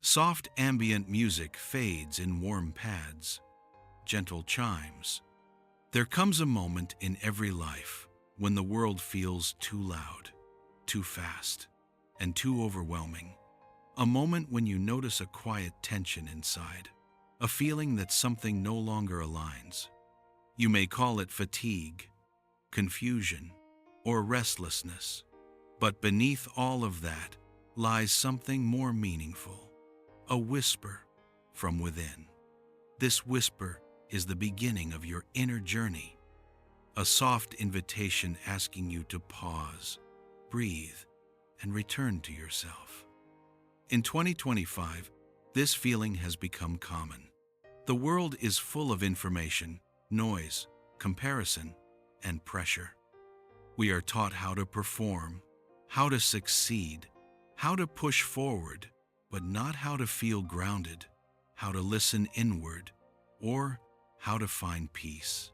Soft ambient music fades in warm pads, gentle chimes. There comes a moment in every life when the world feels too loud, too fast, and too overwhelming. A moment when you notice a quiet tension inside, a feeling that something no longer aligns. You may call it fatigue, confusion, or restlessness, but beneath all of that lies something more meaningful, a whisper from within. This whisper is the beginning of your inner journey, a soft invitation asking you to pause, breathe, and return to yourself. In 2025, this feeling has become common. The world is full of information, noise, comparison, and pressure. We are taught how to perform, how to succeed, how to push forward, but not how to feel grounded, how to listen inward, or how to find peace.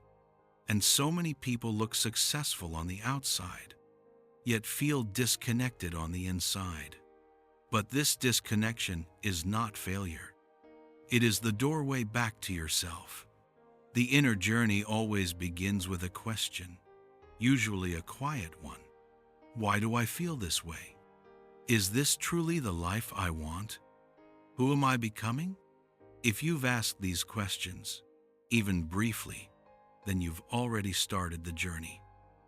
And so many people look successful on the outside, yet feel disconnected on the inside. But this disconnection is not failure. It is the doorway back to yourself. The inner journey always begins with a question, usually a quiet one. Why do I feel this way? Is this truly the life I want? Who am I becoming? If you've asked these questions, even briefly, then you've already started the journey.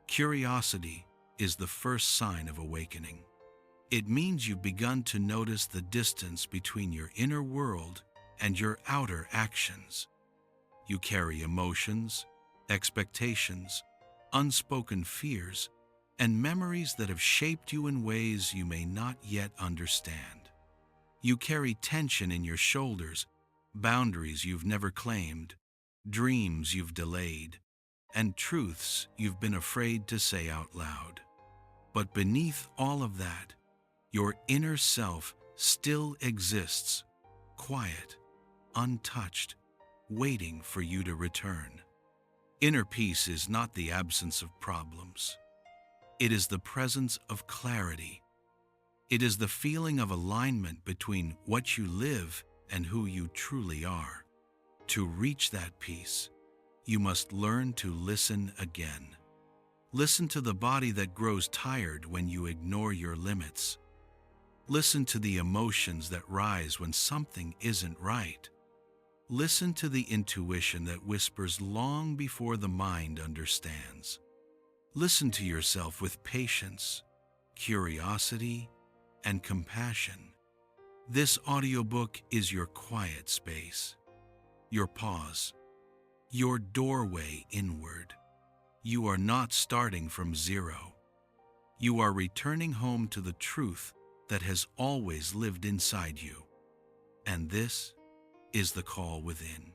Curiosity is the first sign of awakening. It means you've begun to notice the distance between your inner world and your outer actions. You carry emotions, expectations, unspoken fears, and memories that have shaped you in ways you may not yet understand. You carry tension in your shoulders, boundaries you've never claimed, dreams you've delayed, and truths you've been afraid to say out loud. But beneath all of that, your inner self still exists, quiet, untouched, waiting for you to return. Inner peace is not the absence of problems. It is the presence of clarity. It is the feeling of alignment between what you live and who you truly are. To reach that peace, you must learn to listen again. Listen to the body that grows tired when you ignore your limits. Listen to the emotions that rise when something isn't right. Listen to the intuition that whispers long before the mind understands. Listen to yourself with patience, curiosity, and compassion. This audiobook is your quiet space, your pause, your doorway inward. You are not starting from zero. You are returning home to the truth that has always lived inside you. And this is the call within,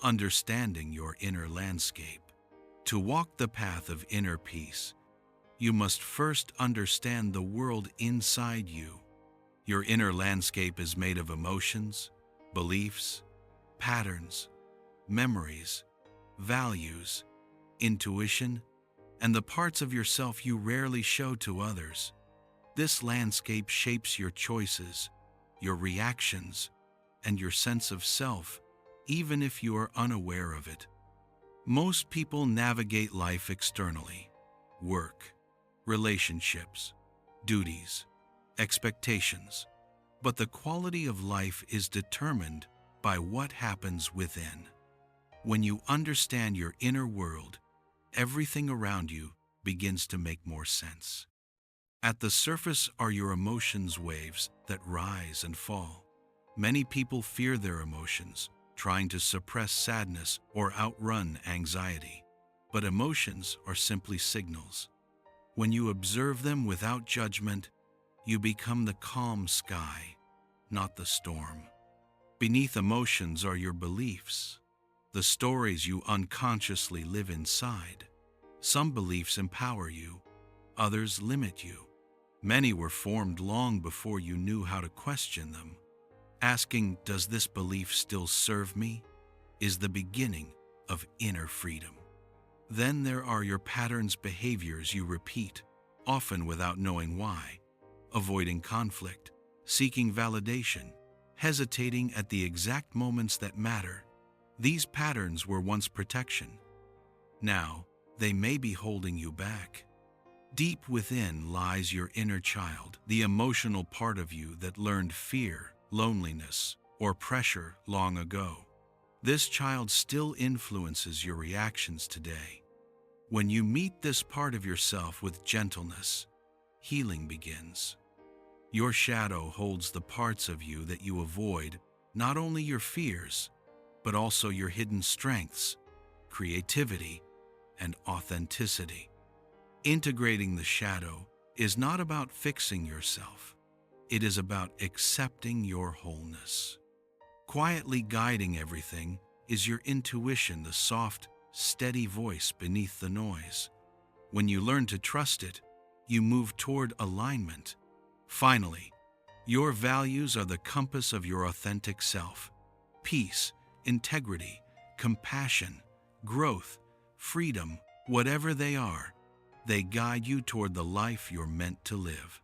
understanding your inner landscape. To walk the path of inner peace, you must first understand the world inside you. Your inner landscape is made of emotions, beliefs, patterns, memories, values, intuition, and the parts of yourself you rarely show to others. This landscape shapes your choices, your reactions, and your sense of self, even if you are unaware of it. Most people navigate life externally: work, relationships, duties, expectations. But the quality of life is determined by what happens within. When you understand your inner world, everything around you begins to make more sense. At the surface are your emotions waves that rise and fall. Many people fear their emotions, trying to suppress sadness or outrun anxiety. But emotions are simply signals. When you observe them without judgment, you become the calm sky, not the storm. Beneath emotions are your beliefs, the stories you unconsciously live inside. Some beliefs empower you, others limit you. Many were formed long before you knew how to question them. Asking, "Does this belief still serve me?" is the beginning of inner freedom. Then there are your patterns, behaviors you repeat, often without knowing why. Avoiding conflict, seeking validation, hesitating at the exact moments that matter. These patterns were once protection. Now, they may be holding you back. Deep within lies your inner child, the emotional part of you that learned fear, loneliness, or pressure long ago. This child still influences your reactions today. When you meet this part of yourself with gentleness, healing begins. Your shadow holds the parts of you that you avoid, not only your fears, but also your hidden strengths, creativity, and authenticity. Integrating the shadow is not about fixing yourself. It is about accepting your wholeness. Quietly guiding everything is your intuition, the soft, steady voice beneath the noise. When you learn to trust it, you move toward alignment. Finally, your values are the compass of your authentic self. Peace, integrity, compassion, growth, freedom, whatever they are, they guide you toward the life you're meant to live.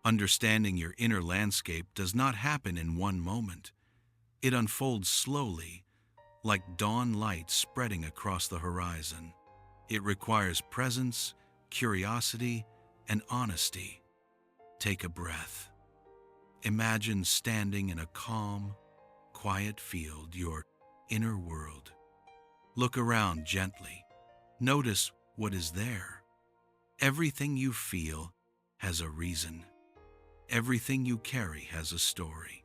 Understanding your inner landscape does not happen in one moment. It unfolds slowly, like dawn light spreading across the horizon. It requires presence, curiosity, and honesty. Take a breath. Imagine standing in a calm, quiet field, your inner world. Look around gently. Notice what is there. Everything you feel has a reason. Everything you carry has a story.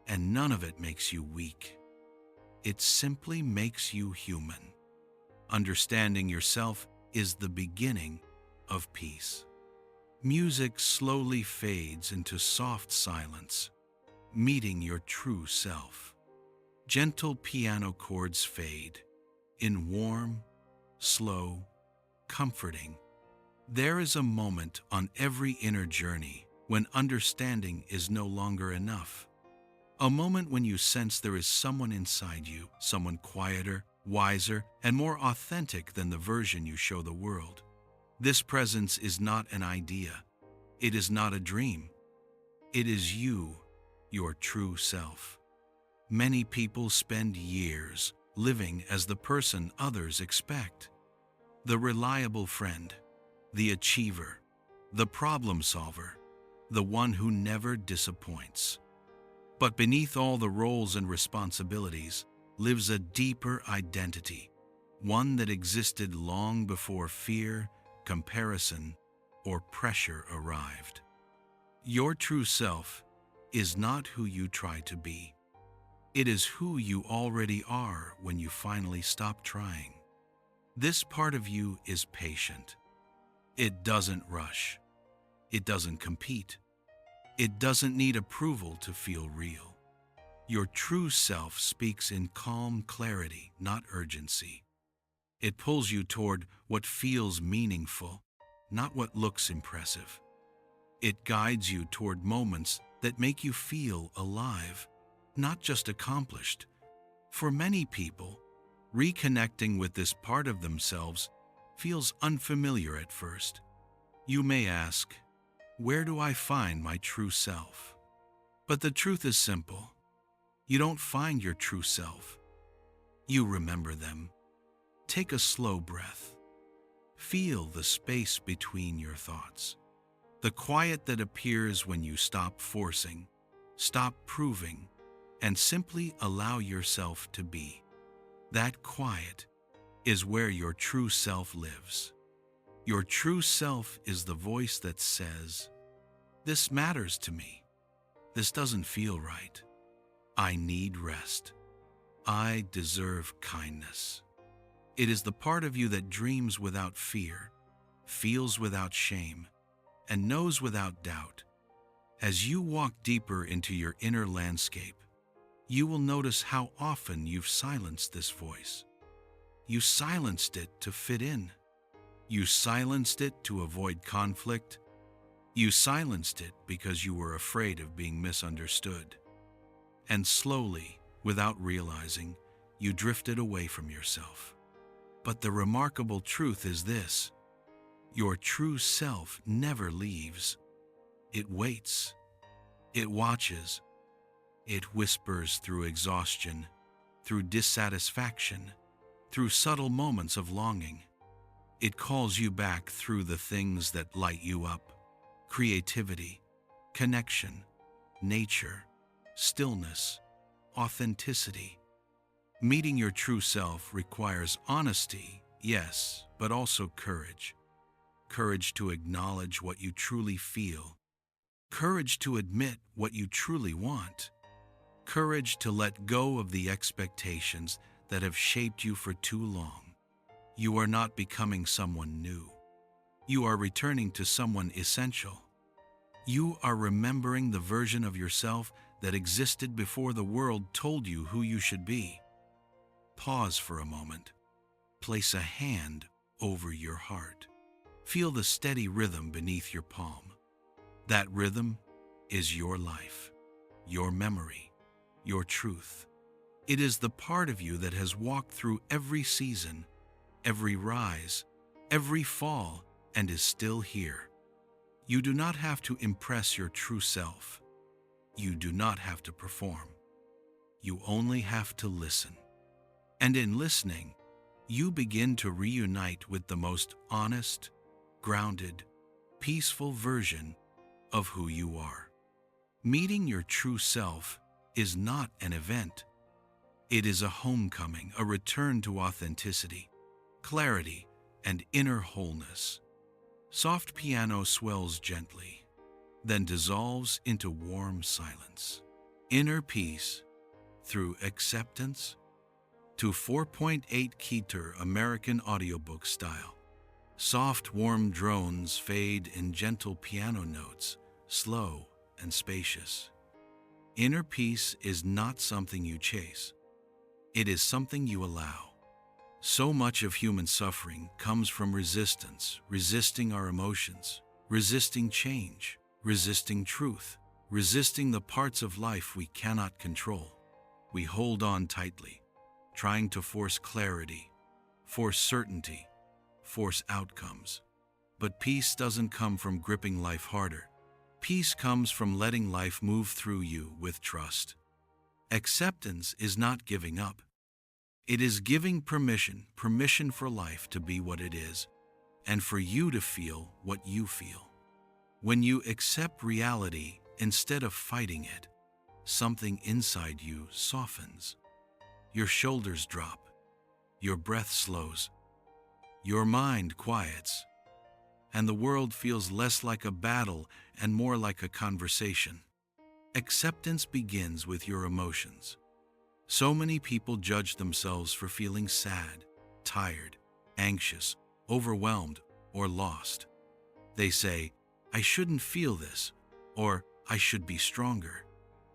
And none of it makes you weak. It simply makes you human. Understanding yourself is the beginning of peace. Music slowly fades into soft silence, meeting your true self. Gentle piano chords fade in warm, slow, comforting. There is a moment on every inner journey when understanding is no longer enough. A moment when you sense there is someone inside you, someone quieter, wiser, and more authentic than the version you show the world. This presence is not an idea. It is not a dream. It is you, your true self. Many people spend years living as the person others expect. The reliable friend, the achiever, the problem solver, the one who never disappoints. But beneath all the roles and responsibilities lives a deeper identity, one that existed long before fear, comparison, or pressure arrived. Your true self is not who you try to be. It is who you already are when you finally stop trying. This part of you is patient. It doesn't rush. It doesn't compete. It doesn't need approval to feel real. Your true self speaks in calm clarity, not urgency. It pulls you toward what feels meaningful, not what looks impressive. It guides you toward moments that make you feel alive, not just accomplished. For many people, reconnecting with this part of themselves feels unfamiliar at first. You may ask, where do I find my true self? But the truth is simple. You don't find your true self. You remember them. Take a slow breath. Feel the space between your thoughts. The quiet that appears when you stop forcing, stop proving, and simply allow yourself to be. That quiet is where your true self lives. Your true self is the voice that says, "This matters to me. This doesn't feel right. I need rest. I deserve kindness." It is the part of you that dreams without fear, feels without shame, and knows without doubt. As you walk deeper into your inner landscape, you will notice how often you've silenced this voice. You silenced it to fit in. You silenced it to avoid conflict. You silenced it because you were afraid of being misunderstood. And slowly, without realizing, you drifted away from yourself. But the remarkable truth is this: your true self never leaves. It waits. It watches. It whispers through exhaustion, through dissatisfaction, through subtle moments of longing. It calls you back through the things that light you up: creativity, connection, nature, stillness, authenticity. Meeting your true self requires honesty, yes, but also courage. Courage to acknowledge what you truly feel. Courage to admit what you truly want. Courage to let go of the expectations that have shaped you for too long. You are not becoming someone new. You are returning to someone essential. You are remembering the version of yourself that existed before the world told you who you should be. Pause for a moment. Place a hand over your heart. Feel the steady rhythm beneath your palm. That rhythm is your life, your memory, your truth. It is the part of you that has walked through every season, every rise, every fall, and is still here. You do not have to impress your true self. You do not have to perform. You only have to listen. And in listening, you begin to reunite with the most honest, grounded, peaceful version of who you are. Meeting your true self is not an event. It is a homecoming, a return to authenticity, clarity, and inner wholeness. Soft piano swells gently, then dissolves into warm silence. Inner peace through acceptance to 4.8 Keter American audiobook style. Soft, warm drones fade in gentle piano notes, slow and spacious. Inner peace is not something you chase. It is something you allow. So much of human suffering comes from resistance, resisting our emotions, resisting change, resisting truth, resisting the parts of life we cannot control. We hold on tightly, trying to force clarity, force certainty, force outcomes. But peace doesn't come from gripping life harder. Peace comes from letting life move through you with trust. Acceptance is not giving up. It is giving permission for life to be what it is, and for you to feel what you feel. When you accept reality instead of fighting it, something inside you softens. Your shoulders drop, your breath slows, your mind quiets, and the world feels less like a battle and more like a conversation. Acceptance begins with your emotions. So many people judge themselves for feeling sad, tired, anxious, overwhelmed, or lost. They say, "I shouldn't feel this," or "I should be stronger."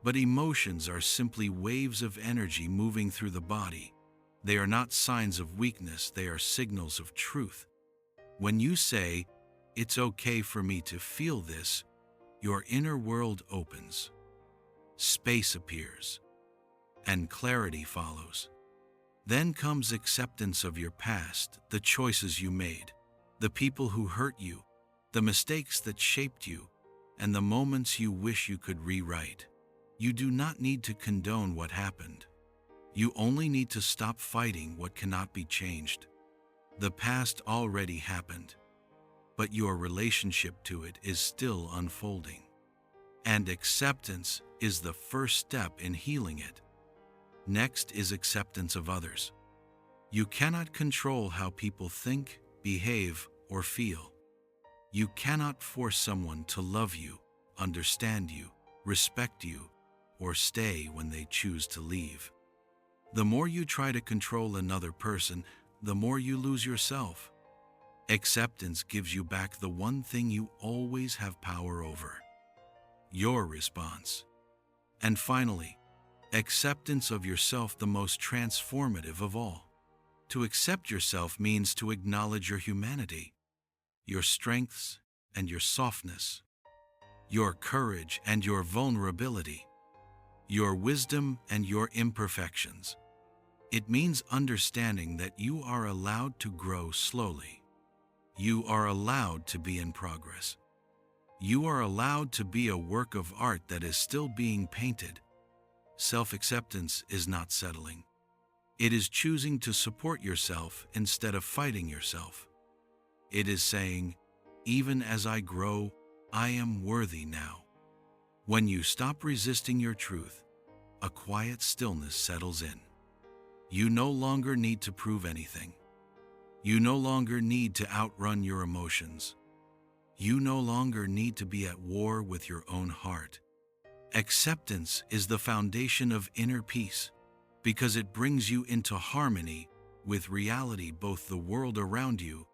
But emotions are simply waves of energy moving through the body. They are not signs of weakness, they are signals of truth. When you say, "It's okay for me to feel this," your inner world opens. Space appears, and clarity follows. Then comes acceptance of your past, the choices you made, the people who hurt you, the mistakes that shaped you, and the moments you wish you could rewrite. You do not need to condone what happened. You only need to stop fighting what cannot be changed. The past already happened, but your relationship to it is still unfolding. And acceptance is the first step in healing it. Next is acceptance of others. You cannot control how people think, behave, or feel. You cannot force someone to love you, understand you, respect you, or stay when they choose to leave. The more you try to control another person, the more you lose yourself. Acceptance gives you back the one thing you always have power over: your response. And finally, acceptance of yourself, the most transformative of all. To accept yourself means to acknowledge your humanity, your strengths and your softness, your courage and your vulnerability, your wisdom and your imperfections. It means understanding that you are allowed to grow slowly. You are allowed to be in progress. You are allowed to be a work of art that is still being painted. Self-acceptance is not settling. It is choosing to support yourself instead of fighting yourself. It is saying, even as I grow, I am worthy now. When you stop resisting your truth, a quiet stillness settles in. You no longer need to prove anything. You no longer need to outrun your emotions. You no longer need to be at war with your own heart. Acceptance is the foundation of inner peace because it brings you into harmony with reality, both the world around you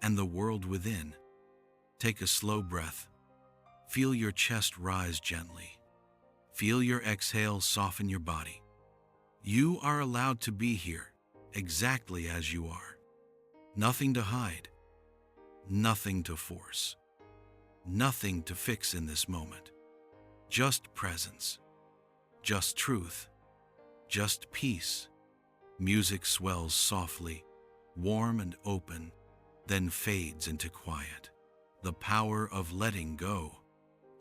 and the world within. Take a slow breath. Feel your chest rise gently. Feel your exhale soften your body. You are allowed to be here, exactly as you are. Nothing to hide. Nothing to force. Nothing to fix in this moment. Just presence. Just truth. Just peace. Music swells softly, warm and open, then fades into quiet. The power of letting go.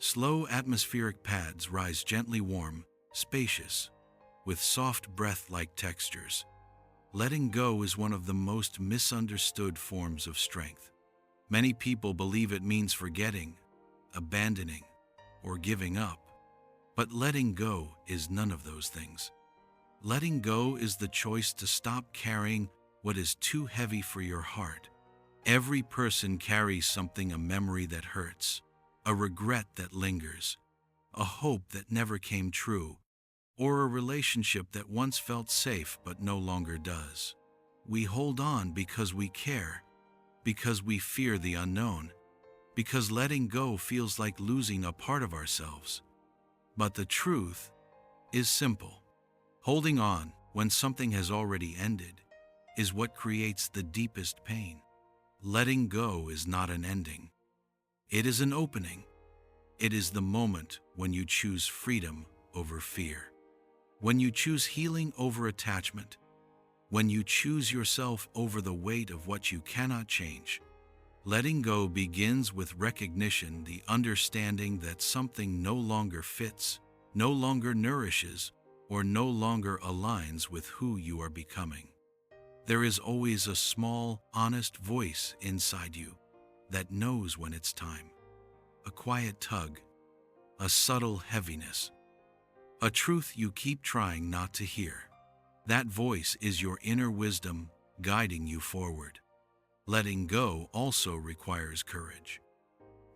Slow atmospheric pads rise gently warm, spacious, with soft breath-like textures. Letting go is one of the most misunderstood forms of strength. Many people believe it means forgetting, abandoning, or giving up. But letting go is none of those things. Letting go is the choice to stop carrying what is too heavy for your heart. Every person carries something, a memory that hurts, a regret that lingers, a hope that never came true, or a relationship that once felt safe but no longer does. We hold on because we care, because we fear the unknown, because letting go feels like losing a part of ourselves. But the truth is simple. Holding on when something has already ended is what creates the deepest pain. Letting go is not an ending. It is an opening. It is the moment when you choose freedom over fear, when you choose healing over attachment, when you choose yourself over the weight of what you cannot change. Letting go begins with recognition, the understanding that something no longer fits, no longer nourishes, or no longer aligns with who you are becoming. There is always a small, honest voice inside you that knows when it's time. A quiet tug, a subtle heaviness, a truth you keep trying not to hear. That voice is your inner wisdom guiding you forward. Letting go also requires courage.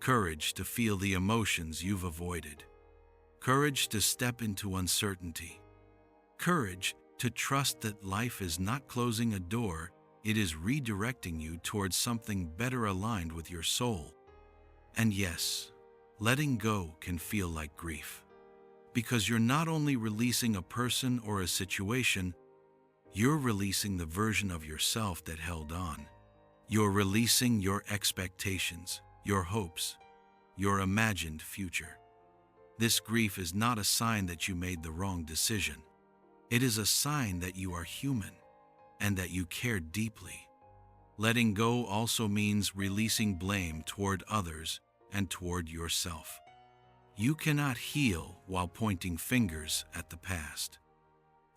Courage to feel the emotions you've avoided. Courage to step into uncertainty. Courage to trust that life is not closing a door, it is redirecting you towards something better aligned with your soul. And yes, letting go can feel like grief. Because you're not only releasing a person or a situation, you're releasing the version of yourself that held on. You're releasing your expectations, your hopes, your imagined future. This grief is not a sign that you made the wrong decision. It is a sign that you are human and that you care deeply. Letting go also means releasing blame toward others and toward yourself. You cannot heal while pointing fingers at the past.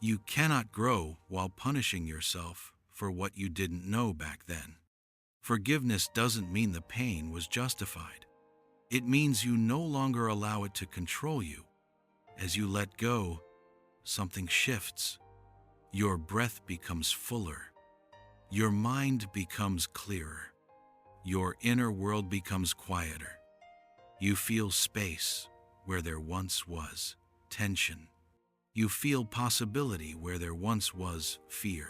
You cannot grow while punishing yourself for what you didn't know back then. Forgiveness doesn't mean the pain was justified. It means you no longer allow it to control you. As you let go, something shifts. Your breath becomes fuller. Your mind becomes clearer. Your inner world becomes quieter. You feel space where there once was tension. You feel possibility where there once was fear.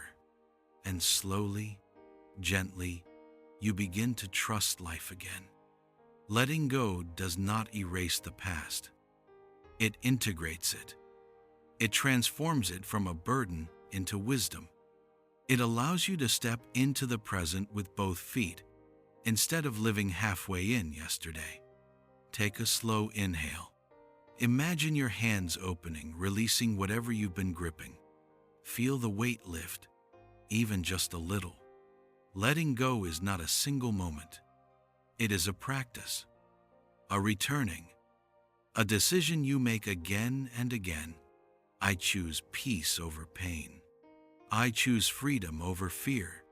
And slowly, gently, you begin to trust life again. Letting go does not erase the past. It integrates it. It transforms it from a burden into wisdom. It allows you to step into the present with both feet, instead of living halfway in yesterday. Take a slow inhale. Imagine your hands opening, releasing whatever you've been gripping. Feel the weight lift, even just a little. Letting go is not a single moment. It is a practice, a returning, a decision you make again and again. I choose peace over pain. I choose freedom over fear.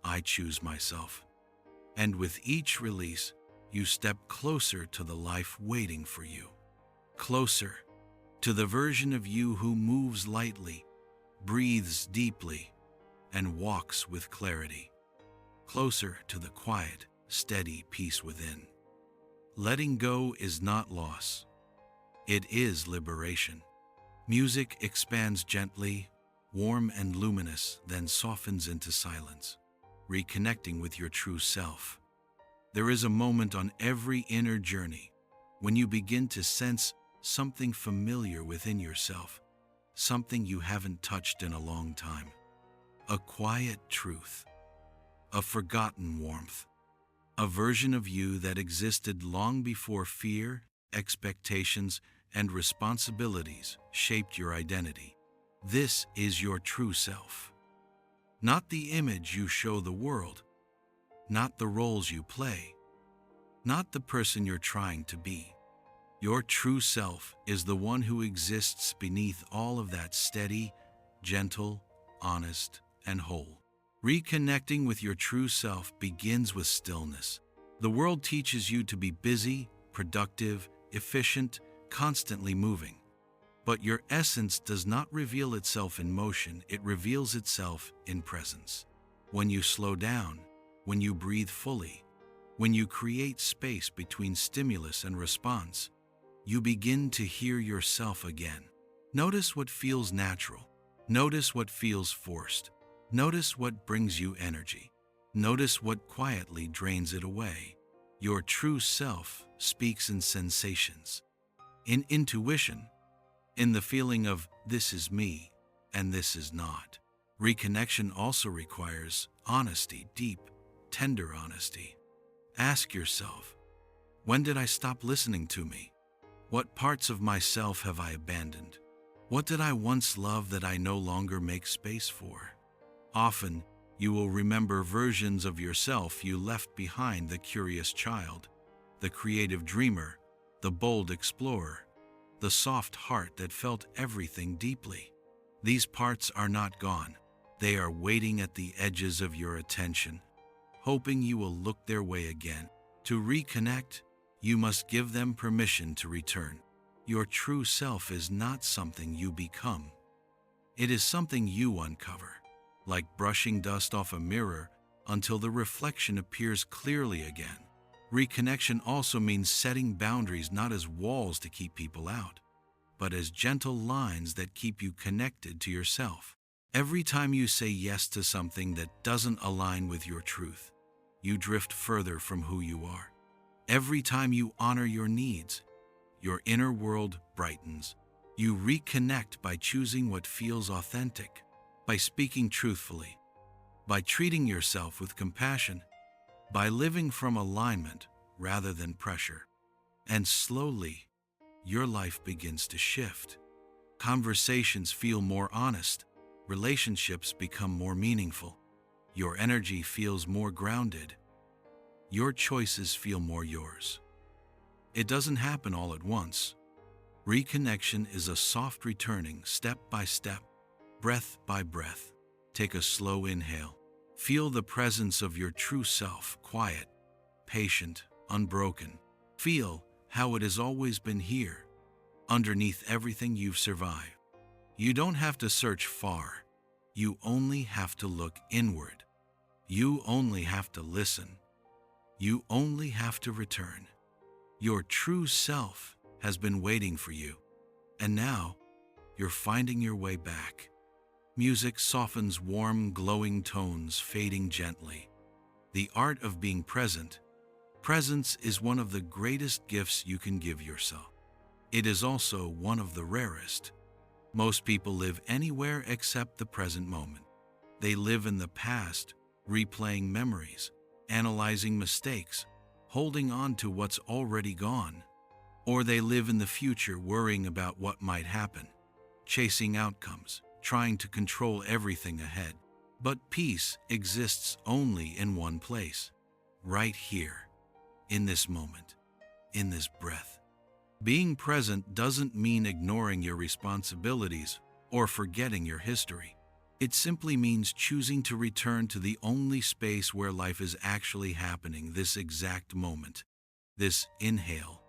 I choose myself. And with each release, you step closer to the life waiting for you. Closer to the version of you who moves lightly, breathes deeply, and walks with clarity. Closer to the quiet, steady peace within. Letting go is not loss. It is liberation. Music expands gently, warm and luminous, then softens into silence, reconnecting with your true self. There is a moment on every inner journey when you begin to sense something familiar within yourself, something you haven't touched in a long time. A quiet truth, a forgotten warmth, a version of you that existed long before fear, expectations, and responsibilities shaped your identity. This is your true self. Not the image you show the world, not the roles you play, not the person you're trying to be. Your true self is the one who exists beneath all of that, steady, gentle, honest, and whole. Reconnecting with your true self begins with stillness. The world teaches you to be busy, productive, efficient, constantly moving. But your essence does not reveal itself in motion, it reveals itself in presence. When you slow down, when you breathe fully, when you create space between stimulus and response, you begin to hear yourself again. Notice what feels natural. Notice what feels forced. Notice what brings you energy. Notice what quietly drains it away. Your true self speaks in sensations, in intuition, in the feeling of this is me and this is not. Reconnection also requires honesty, deep, tender honesty. Ask yourself, when did I stop listening to me? What parts of myself have I abandoned? What did I once love that I no longer make space for? Often, you will remember versions of yourself you left behind: the curious child, the creative dreamer, the bold explorer, the soft heart that felt everything deeply. These parts are not gone. They are waiting at the edges of your attention, hoping you will look their way again. To reconnect, you must give them permission to return. Your true self is not something you become. It is something you uncover, like brushing dust off a mirror until the reflection appears clearly again. Reconnection also means setting boundaries, not as walls to keep people out, but as gentle lines that keep you connected to yourself. Every time you say yes to something that doesn't align with your truth, you drift further from who you are. Every time you honor your needs, your inner world brightens. You reconnect by choosing what feels authentic, by speaking truthfully, by treating yourself with compassion, by living from alignment rather than pressure. And slowly, your life begins to shift. Conversations feel more honest, relationships become more meaningful, your energy feels more grounded, your choices feel more yours. It doesn't happen all at once. Reconnection is a soft returning, step by step, breath by breath. Take a slow inhale. Feel the presence of your true self, quiet, patient, unbroken. Feel how it has always been here, underneath everything you've survived. You don't have to search far. You only have to look inward. You only have to listen. You only have to return. Your true self has been waiting for you, and now you're finding your way back. Music softens warm, glowing tones, fading gently. The art of being present. Presence is one of the greatest gifts you can give yourself. It is also one of the rarest. Most people live anywhere except the present moment. They live in the past, replaying memories, analyzing mistakes, holding on to what's already gone. Or they live in the future, worrying about what might happen, chasing outcomes, trying to control everything ahead. But peace exists only in one place, right here, in this moment, in this breath. Being present doesn't mean ignoring your responsibilities or forgetting your history. It simply means choosing to return to the only space where life is actually happening, this exact moment, this inhale,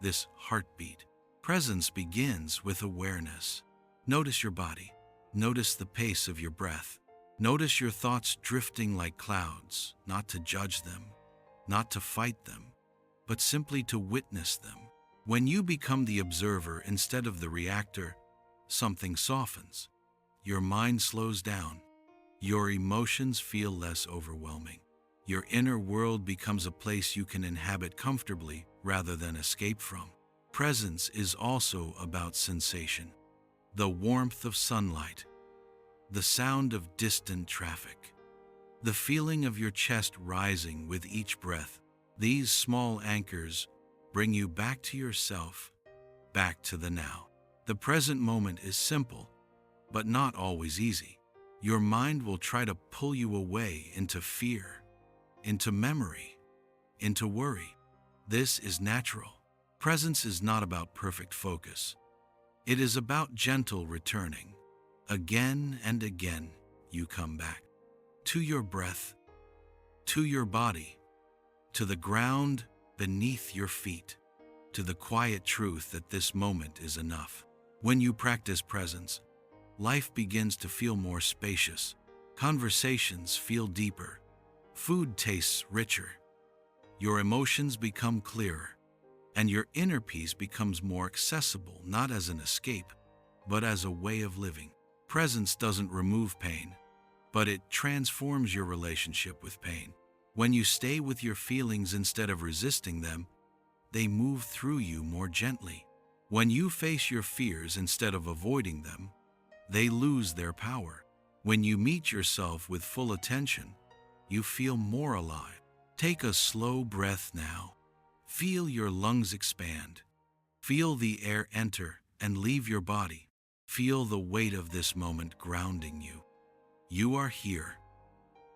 this heartbeat. Presence begins with awareness. Notice your body. Notice the pace of your breath. Notice your thoughts drifting like clouds, not to judge them, not to fight them, but simply to witness them. When you become the observer instead of the reactor, something softens. Your mind slows down. Your emotions feel less overwhelming. Your inner world becomes a place you can inhabit comfortably rather than escape from. Presence is also about sensation. The warmth of sunlight, the sound of distant traffic, the feeling of your chest rising with each breath. These small anchors bring you back to yourself, back to the now. The present moment is simple, but not always easy. Your mind will try to pull you away into fear, into memory, into worry. This is natural. Presence is not about perfect focus. It is about gentle returning. Again and again, you come back to your breath, to your body, to the ground beneath your feet, to the quiet truth that this moment is enough. When you practice presence, life begins to feel more spacious. Conversations feel deeper. Food tastes richer. Your emotions become clearer, and your inner peace becomes more accessible, not as an escape, but as a way of living. Presence doesn't remove pain, but it transforms your relationship with pain. When you stay with your feelings instead of resisting them, they move through you more gently. When you face your fears instead of avoiding them, they lose their power. When you meet yourself with full attention, you feel more alive. Take a slow breath now. Feel your lungs expand. Feel the air enter and leave your body. Feel the weight of this moment grounding you. You are here.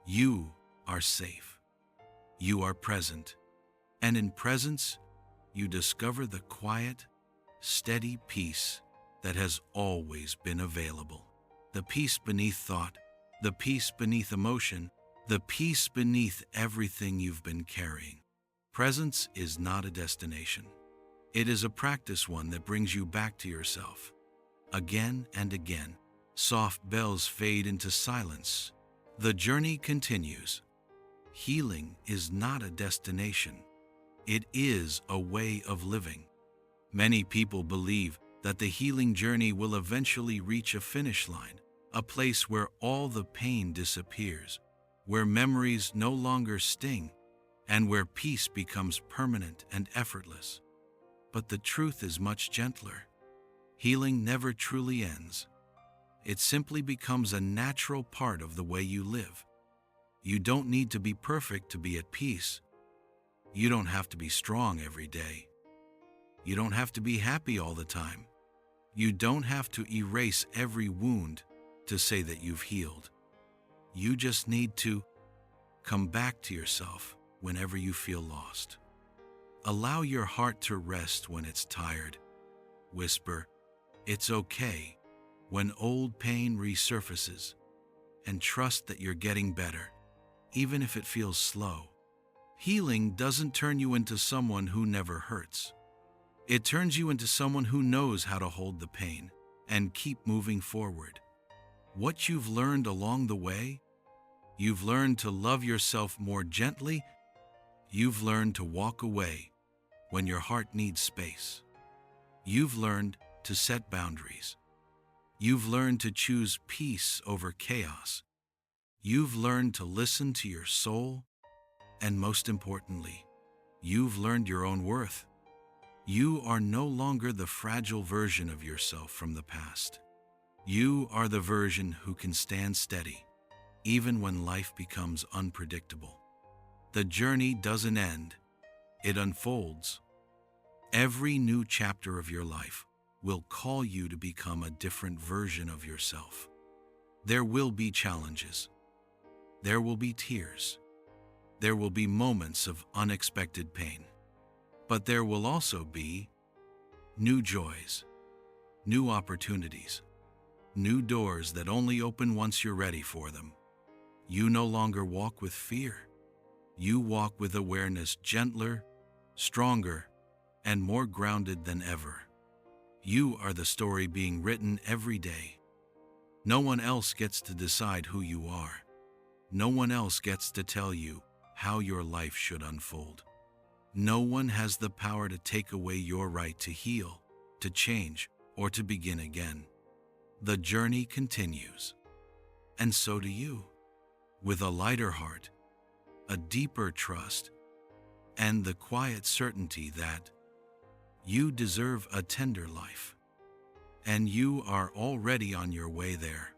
You are safe. You are present. And in presence, you discover the quiet, steady peace that has always been available. The peace beneath thought, the peace beneath emotion, the peace beneath everything you've been carrying. Presence is not a destination. It is a practice, one that brings you back to yourself. Again and again, soft bells fade into silence. The journey continues. Healing is not a destination. It is a way of living. Many people believe that the healing journey will eventually reach a finish line, a place where all the pain disappears, where memories no longer sting, and where peace becomes permanent and effortless. But the truth is much gentler. Healing never truly ends. It simply becomes a natural part of the way you live. You don't need to be perfect to be at peace. You don't have to be strong every day. You don't have to be happy all the time. You don't have to erase every wound to say that you've healed. You just need to come back to yourself whenever you feel lost. Allow your heart to rest when it's tired. Whisper, "It's okay," when old pain resurfaces, and trust that you're getting better, even if it feels slow. Healing doesn't turn you into someone who never hurts. It turns you into someone who knows how to hold the pain and keep moving forward. What you've learned along the way, you've learned to love yourself more gently. You've learned to walk away when your heart needs space. You've learned to set boundaries. You've learned to choose peace over chaos. You've learned to listen to your soul. And most importantly, you've learned your own worth. You are no longer the fragile version of yourself from the past. You are the version who can stand steady, even when life becomes unpredictable. The journey doesn't end, it unfolds. Every new chapter of your life will call you to become a different version of yourself. There will be challenges. There will be tears. There will be moments of unexpected pain. But there will also be New joys, new opportunities, new doors that only open once you're ready for them. You no longer walk with fear. You walk with awareness, gentler, stronger, and more grounded than ever. You are the story being written every day. No one else gets to decide who you are. No one else gets to tell you how your life should unfold. No one has the power to take away your right to heal, to change, or to begin again. The journey continues. And so do you. With a lighter heart, a deeper trust, and the quiet certainty that you deserve a tender life. And you are already on your way there.